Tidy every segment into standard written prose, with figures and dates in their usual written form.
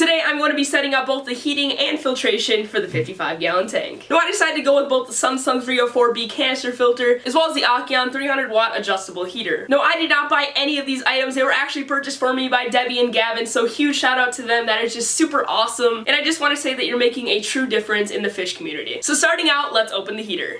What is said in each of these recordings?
Today I'm going to be setting up both the heating and filtration for the 55-gallon tank. Now I decided to go with both the SunSun 304B Canister filter as well as the Aqueon 300-watt adjustable heater. No, I did not buy any of these items. They were actually purchased for me by Debbie and Gavin, so huge shout out to them. That is just super awesome, and I just want to say that you're making a true difference in the fish community. So starting out, let's open the heater.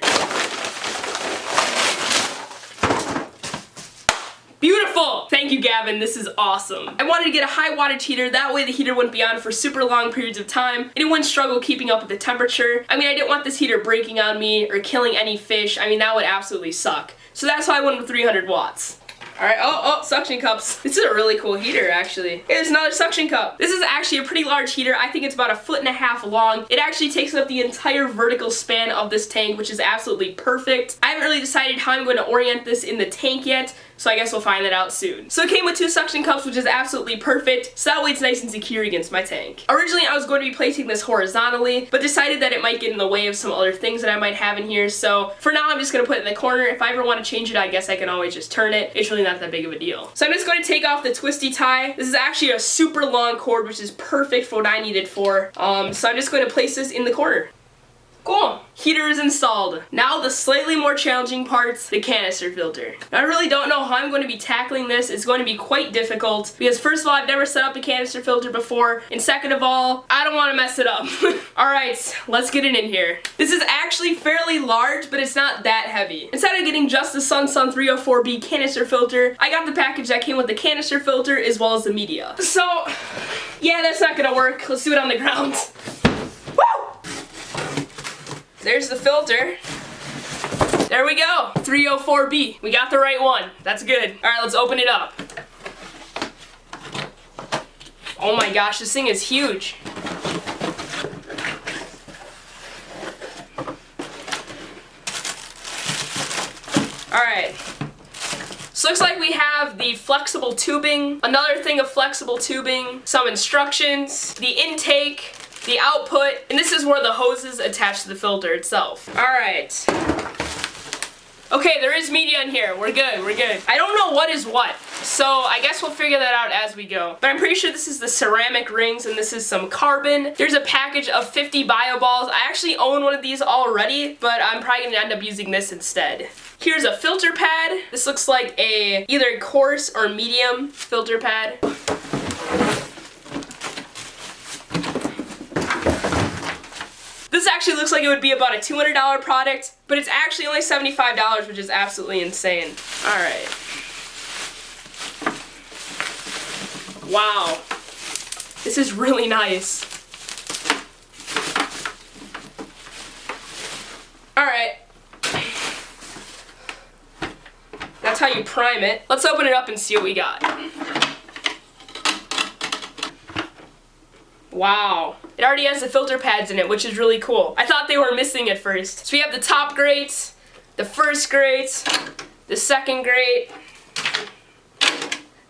Beautiful! Thank you, Gavin. This is awesome. I wanted to get a high wattage heater, that way the heater wouldn't be on for super long periods of time, and it wouldn't struggle keeping up with the temperature. I mean, I didn't want this heater breaking on me or killing any fish. I mean, that would absolutely suck. So that's why I went with 300 watts. Alright, oh, suction cups. This is a really cool heater, actually. Here's another suction cup. This is actually a pretty large heater. I think it's about 1.5 feet long. It actually takes up the entire vertical span of this tank, which is absolutely perfect. I haven't really decided how I'm going to orient this in the tank yet, so I guess we'll find that out soon. So it came with 2 suction cups, which is absolutely perfect, so that way it's nice and secure against my tank. Originally, I was going to be placing this horizontally, but decided that it might get in the way of some other things that I might have in here, so for now I'm just going to put it in the corner. If I ever want to change it, I guess I can always just turn it. It's really not that big of a deal. So I'm just going to take off the twisty tie. This is actually a super long cord, which is perfect for what I need it for. So I'm just going to place this in the corner. Cool. Heater is installed. Now the slightly more challenging part, the canister filter. I really don't know how I'm going to be tackling this. It's going to be quite difficult because first of all, I've never set up a canister filter before, and second of all, I don't want to mess it up. Alright, let's get it in here. This is actually fairly large, but it's not that heavy. Instead of getting just the SunSun 304B canister filter, I got the package that came with the canister filter as well as the media. So, yeah, that's not gonna work. Let's do it on the ground. There's the filter. There we go. 304B. We got the right one. That's good. Alright, let's open it up. Oh my gosh, this thing is huge. Alright. So looks like we have the flexible tubing, another thing of flexible tubing, some instructions, the intake, the output, and this is where the hoses attach to the filter itself. Alright. Okay, there is media in here. We're good, we're good. I don't know what is what, so I guess we'll figure that out as we go. But I'm pretty sure this is the ceramic rings and this is some carbon. There's a package of 50 bio balls. I actually own one of these already, but I'm probably gonna end up using this instead. Here's a filter pad. This looks like a either coarse or medium filter pad. This actually looks like it would be about a $200 product, but it's actually only $75, which is absolutely insane. Alright. Wow. This is really nice. Alright. That's how you prime it. Let's open it up and see what we got. Wow. It already has the filter pads in it, which is really cool. I thought they were missing at first. So we have the top grate, the first grate, the second grate,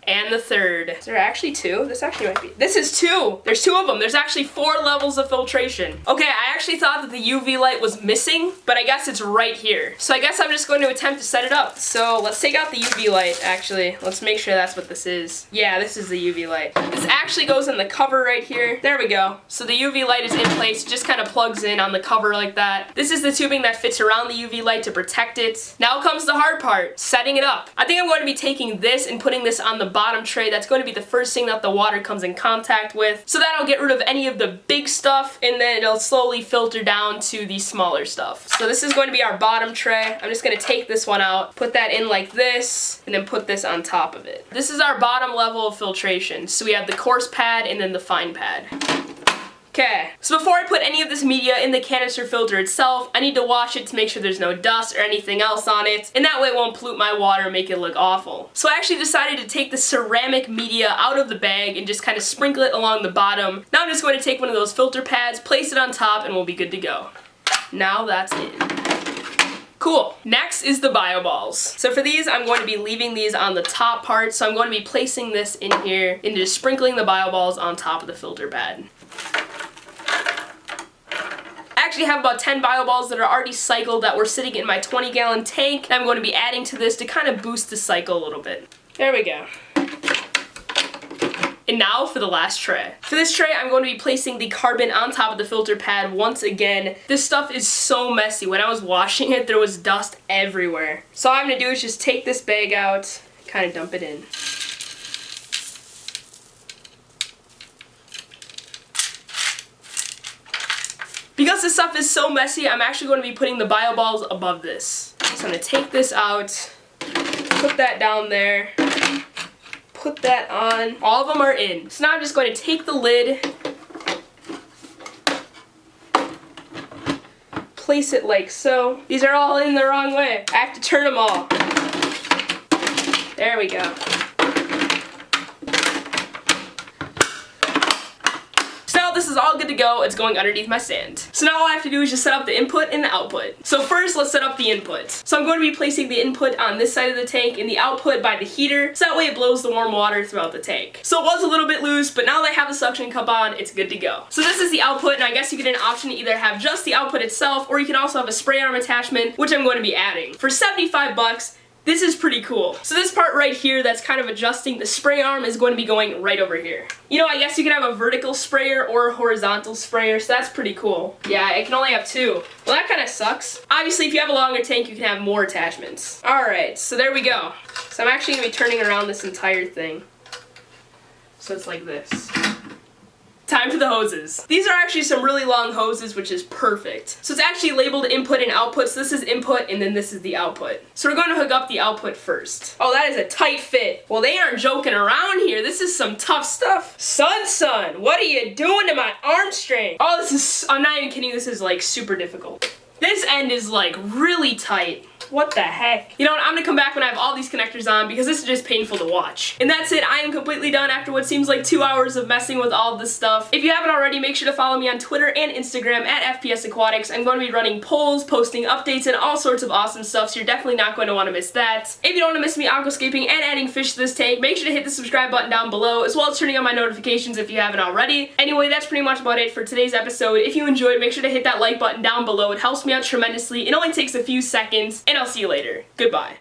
and the third. Is there actually 2? This actually might be. This is 2! There's 2 of them. There's actually 4 levels of filtration. Okay, I actually thought that the UV light was missing, but I guess it's right here. So I guess I'm just going to attempt to set it up. So let's take out the UV light, actually. Let's make sure that's what this is. Yeah, this is the UV light. This actually goes in the cover right here. There we go. So the UV light is in place. It just kind of plugs in on the cover like that. This is the tubing that fits around the UV light to protect it. Now comes the hard part, setting it up. I think I'm going to be taking this and putting this on the bottom tray. That's going to be the first thing that the water comes in contact with. So that'll get rid of any of the big stuff, and then it'll slowly filter down to the smaller stuff. So this is going to be our bottom tray. I'm just going to take this one out, put that in like this, and then put this on top of it. This is our bottom level of filtration. So we have the coarse pad and then the fine pad. Okay, so before I put any of this media in the canister filter itself, I need to wash it to make sure there's no dust or anything else on it, and that way it won't pollute my water and make it look awful. So I actually decided to take the ceramic media out of the bag and just kind of sprinkle it along the bottom. Now I'm just going to take one of those filter pads, place it on top, and we'll be good to go. Now that's in. Cool. Next is the bio balls. So for these, I'm going to be leaving these on the top part, so I'm going to be placing this in here and just sprinkling the bio balls on top of the filter pad. I actually have about 10 bio balls that are already cycled that were sitting in my 20-gallon tank, and I'm going to be adding to this to kind of boost the cycle a little bit. There we go. And now for the last tray. For this tray, I'm going to be placing the carbon on top of the filter pad once again. This stuff is so messy. When I was washing it, there was dust everywhere. So all I'm gonna do is just take this bag out, kind of dump it in. Because this stuff is so messy, I'm actually going to be putting the bio balls above this. So I'm gonna take this out, put that down there, put that on. All of them are in. So now I'm just going to take the lid, place it like so. These are all in the wrong way. I have to turn them all. There we go. This is all good to go. It's going underneath my stand. So now all I have to do is just set up the input and the output. So first, let's set up the input. So I'm going to be placing the input on this side of the tank and the output by the heater, so that way it blows the warm water throughout the tank. So it was a little bit loose, but now that I have the suction cup on, it's good to go. So this is the output, and I guess you get an option to either have just the output itself, or you can also have a spray arm attachment, which I'm going to be adding. For 75 bucks, this is pretty cool. So this part right here that's kind of adjusting the spray arm is going to be going right over here. You know, I guess you can have a vertical sprayer or a horizontal sprayer, so that's pretty cool. Yeah, I can only have two. Well, that kind of sucks. Obviously, if you have a longer tank, you can have more attachments. Alright, so there we go. So I'm actually going to be turning around this entire thing. So it's like this. Time for the hoses. These are actually some really long hoses, which is perfect. So it's actually labeled input and output, so this is input and then this is the output. So we're going to hook up the output first. Oh, that is a tight fit. Well, they aren't joking around here. This is some tough stuff. SunSun, what are you doing to my arm strength? Oh, this is, I'm not even kidding, this is like super difficult. This end is like really tight. What the heck? You know what, I'm gonna come back when I have all these connectors on because this is just painful to watch. And that's it, I am completely done after what seems like 2 hours of messing with all of this stuff. If you haven't already, make sure to follow me on Twitter and Instagram at FPS Aquatics. I'm going to be running polls, posting updates, and all sorts of awesome stuff, so you're definitely not going to want to miss that. If you don't want to miss me aquascaping and adding fish to this tank, make sure to hit the subscribe button down below, as well as turning on my notifications if you haven't already. Anyway, that's pretty much about it for today's episode. If you enjoyed, make sure to hit that like button down below. It helps me out tremendously. It only takes a few seconds, and I'll see you later. Goodbye.